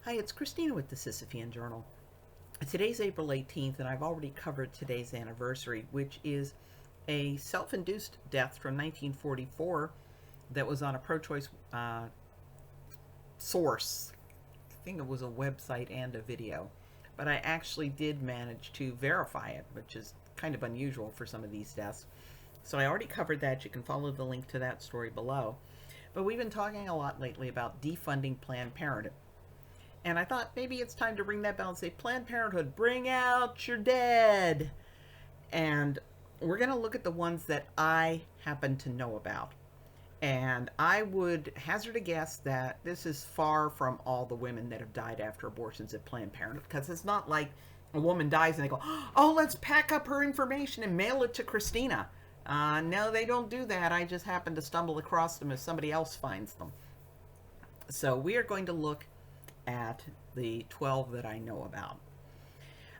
Hi, it's Christina with the Sisyphean Journal. Today's April 18th, and I've already covered today's anniversary, which is a self-induced death from 1944 that was on a pro-choice source. I think it was a website and a video. But I actually did manage to verify it, which is kind of unusual for some of these deaths. So I already covered that. You can follow the link to that story below. But we've been talking a lot lately about defunding Planned Parenthood. And I thought maybe it's time to ring that bell and say, Planned Parenthood, bring out your dead. And we're going to look at the ones that I happen to know about. And I would hazard a guess that this is far from all the women that have died after abortions at Planned Parenthood, because it's not like a woman dies and they go, oh, let's pack up her information and mail it to Christina. No, they don't do that. I just happen to stumble across them as somebody else finds them. So we are going to look at the 12 that I know about.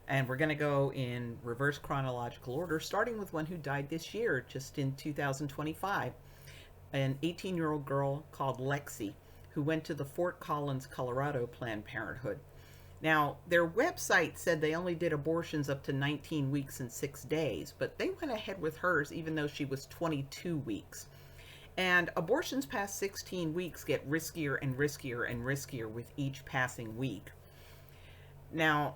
And we're going to go in reverse chronological order, starting with one who died this year, just in 2025. An 18-year-old girl called Lexi, who went to the Fort Collins, Colorado Planned Parenthood. Now, their website said they only did abortions up to 19 weeks and 6 days, but they went ahead with hers even though she was 22 weeks. And abortions past 16 weeks get riskier and riskier and riskier with each passing week. Now,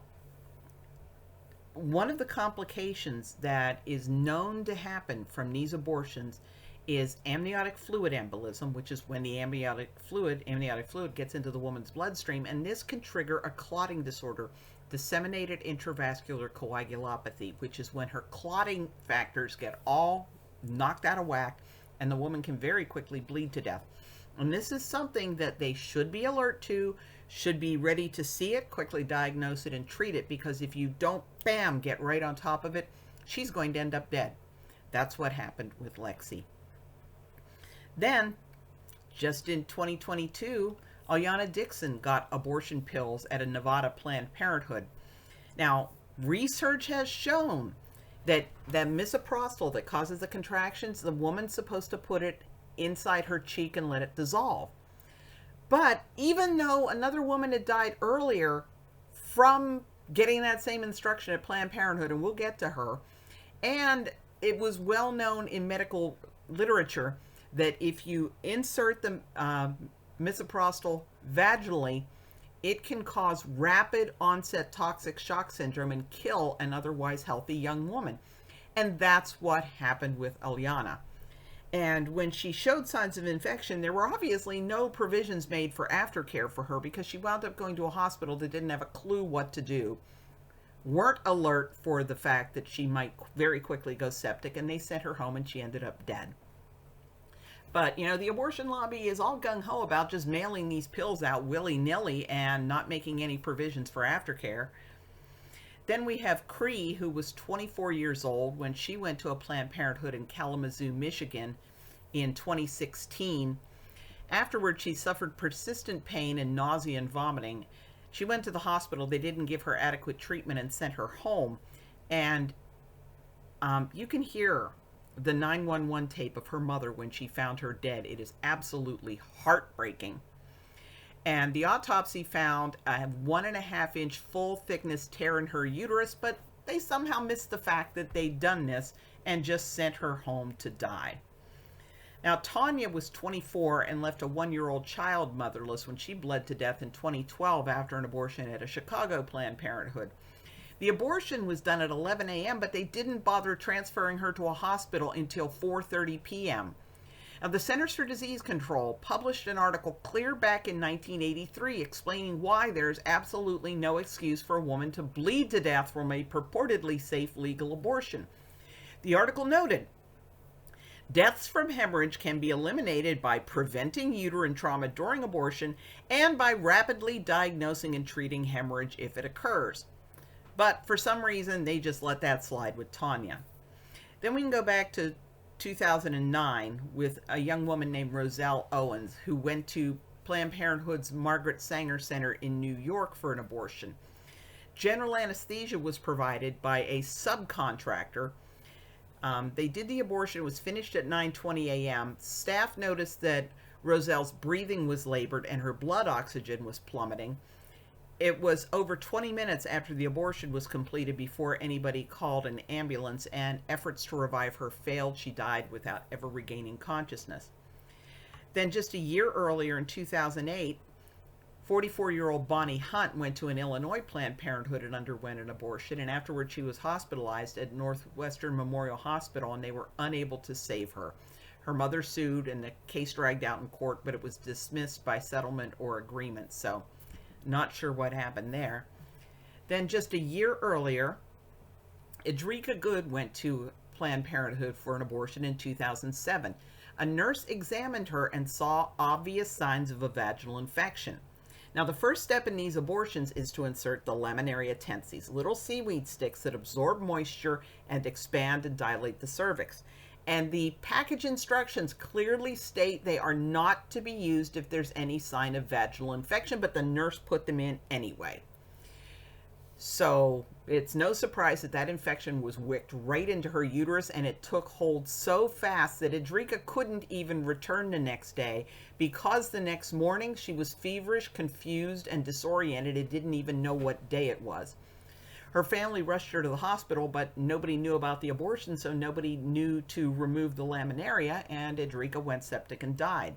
one of the complications that is known to happen from these abortions is amniotic fluid embolism, which is when the amniotic fluid gets into the woman's bloodstream, and this can trigger a clotting disorder, disseminated intravascular coagulopathy, which is when her clotting factors get all knocked out of whack, and the woman can very quickly bleed to death. And this is something that they should be alert to, should be ready to see it, quickly diagnose it, and treat it, because if you don't, bam, get right on top of it, she's going to end up dead. That's what happened with Lexi. Then, just in 2022, Alyana Dixon got abortion pills at a Nevada Planned Parenthood. Now, research has shown that misoprostol that causes the contractions, the woman's supposed to put it inside her cheek and let it dissolve. But even though another woman had died earlier from getting that same instruction at Planned Parenthood, and we'll get to her, and it was well known in medical literature that if you insert the misoprostol vaginally, it can cause rapid onset toxic shock syndrome and kill an otherwise healthy young woman. And that's what happened with Alyana. And when she showed signs of infection, there were obviously no provisions made for aftercare for her, because she wound up going to a hospital that didn't have a clue what to do, weren't alert for the fact that she might very quickly go septic, and they sent her home and she ended up dead. But, you know, the abortion lobby is all gung-ho about just mailing these pills out willy-nilly and not making any provisions for aftercare. Then we have Cree, who was 24 years old when she went to a Planned Parenthood in Kalamazoo, Michigan in 2016. Afterwards, she suffered persistent pain and nausea and vomiting. She went to the hospital. They didn't give her adequate treatment and sent her home. And you can hear the 911 tape of her mother when she found her dead. It is absolutely heartbreaking. And the autopsy found a 1.5-inch full thickness tear in her uterus, but they somehow missed the fact that they'd done this and just sent her home to die. Now, Tanya was 24 and left a 1-year-old child motherless when she bled to death in 2012 after an abortion at a Chicago Planned Parenthood. The abortion was done at 11 a.m., but they didn't bother transferring her to a hospital until 4:30 p.m. Now, the Centers for Disease Control published an article clear back in 1983 explaining why there's absolutely no excuse for a woman to bleed to death from a purportedly safe legal abortion. The article noted, deaths from hemorrhage can be eliminated by preventing uterine trauma during abortion and by rapidly diagnosing and treating hemorrhage if it occurs. But for some reason, they just let that slide with Tanya. Then we can go back to 2009 with a young woman named Roselle Owens, who went to Planned Parenthood's Margaret Sanger Center in New York for an abortion. General anesthesia was provided by a subcontractor. They did the abortion. It was finished at 9:20 a.m. Staff noticed that Roselle's breathing was labored and her blood oxygen was plummeting. it was over 20 minutes after the abortion was completed before anybody called an ambulance, and efforts to revive her failed. She died without ever regaining consciousness. Then just a year earlier in 2008, 44-year-old Bonnie Hunt went to an Illinois Planned Parenthood and underwent an abortion, and afterwards she was hospitalized at Northwestern Memorial Hospital, and they were unable to save her. Her mother sued, and the case dragged out in court, but it was dismissed by settlement or agreement, so not sure what happened there. Then just a year earlier, Edrika Good went to Planned Parenthood for an abortion in 2007. A nurse examined her and saw obvious signs of a vaginal infection. Now, the first step in these abortions is to insert the laminaria tenses, little seaweed sticks that absorb moisture and expand and dilate the cervix. And the package instructions clearly state they are not to be used if there's any sign of vaginal infection, but the nurse put them in anyway. So it's no surprise that that infection was wicked right into her uterus, and it took hold so fast that Edrika couldn't even return the next day, because the next morning she was feverish, confused, and disoriented and didn't even know what day it was. Her family rushed her to the hospital, but nobody knew about the abortion, so nobody knew to remove the laminaria, and Edrika went septic and died.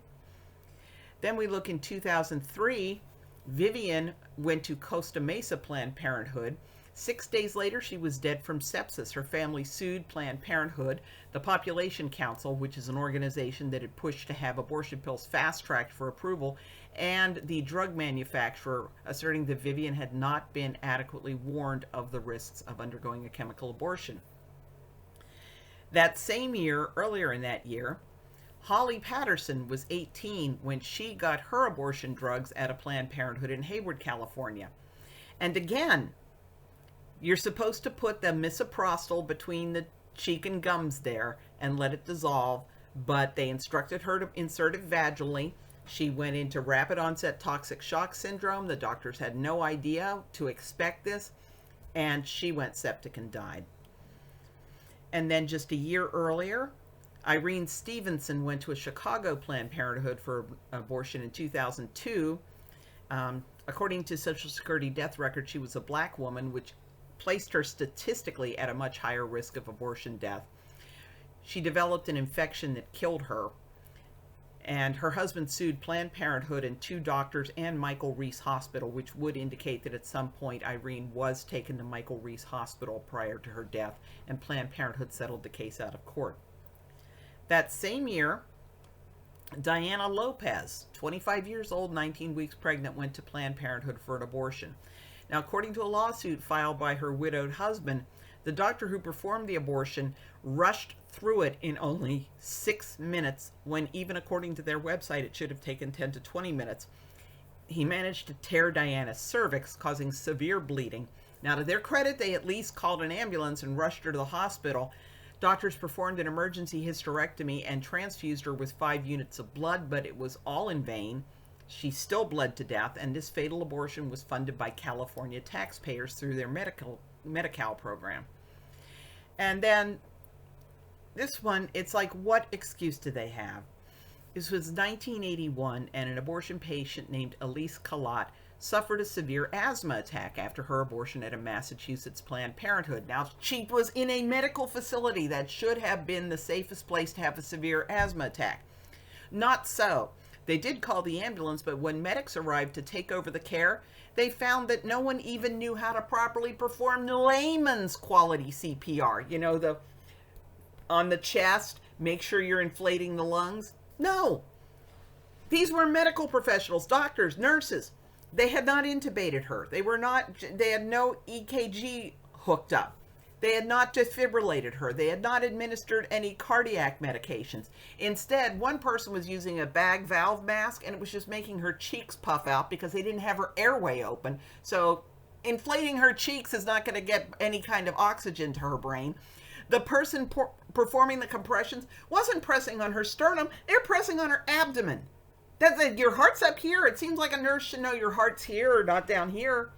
Then we look in 2003, Vivian went to Costa Mesa Planned Parenthood. 6 days later, she was dead from sepsis. Her family sued Planned Parenthood, the Population Council, which is an organization that had pushed to have abortion pills fast-tracked for approval, and the drug manufacturer, asserting that Vivian had not been adequately warned of the risks of undergoing a chemical abortion. That same year, earlier in that year, Holly Patterson was 18 when she got her abortion drugs at a Planned Parenthood in Hayward, California. And again, you're supposed to put the misoprostol between the cheek and gums there and let it dissolve, but they instructed her to insert it vaginally. She went into rapid onset toxic shock syndrome. The doctors had no idea to expect this, and she went septic and died. And then just a year earlier, Irene Stevenson went to a Chicago Planned Parenthood for abortion in 2002. According to Social Security death record, she was a black woman, which placed her statistically at a much higher risk of abortion death. She developed an infection that killed her, and her husband sued Planned Parenthood and 2 doctors and Michael Reese Hospital, which would indicate that at some point Irene was taken to Michael Reese Hospital prior to her death, and Planned Parenthood settled the case out of court. That same year, Diana Lopez, 25 years old, 19 weeks pregnant, went to Planned Parenthood for an abortion. Now, according to a lawsuit filed by her widowed husband, the doctor who performed the abortion rushed through it in only 6 minutes, when even according to their website, it should have taken 10 to 20 minutes. He managed to tear Diana's cervix, causing severe bleeding. Now, to their credit, they at least called an ambulance and rushed her to the hospital. Doctors performed an emergency hysterectomy and transfused her with 5 units of blood, but it was all in vain. She still bled to death, and this fatal abortion was funded by California taxpayers through their Medi-Cal program. And then this one, it's like, what excuse do they have? This was 1981, and an abortion patient named Elise Kalat suffered a severe asthma attack after her abortion at a Massachusetts Planned Parenthood. Now, she was in a medical facility that should have been the safest place to have a severe asthma attack. Not so. They did call the ambulance, but when medics arrived to take over the care, they found that no one even knew how to properly perform layman's quality CPR. You know, the on the chest, make sure you're inflating the lungs. No. These were medical professionals, doctors, nurses. They had not intubated her. They had no EKG hooked up. They had not defibrillated her. They had not administered any cardiac medications. Instead, one person was using a bag valve mask, and it was just making her cheeks puff out because they didn't have her airway open. So inflating her cheeks is not going to get any kind of oxygen to her brain. The person performing the compressions wasn't pressing on her sternum. They're pressing on her abdomen. Your heart's up here. It seems like a nurse should know your heart's here or not down here.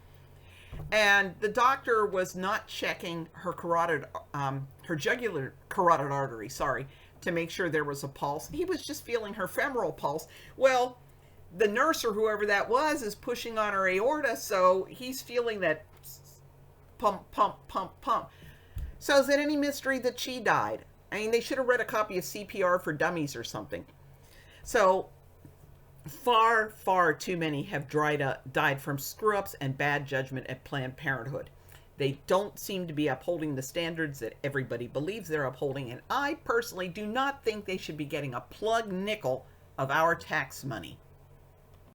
And the doctor was not checking her her jugular carotid artery, to make sure there was a pulse. He was just feeling her femoral pulse. Well, the nurse or whoever that was is pushing on her aorta, so he's feeling that pump, pump, pump, pump. So is it any mystery that she died? I mean, they should have read a copy of CPR for Dummies or something. So far, far too many have died from screw-ups and bad judgment at Planned Parenthood. They don't seem to be upholding the standards that everybody believes they're upholding, and I personally do not think they should be getting a plug nickel of our tax money.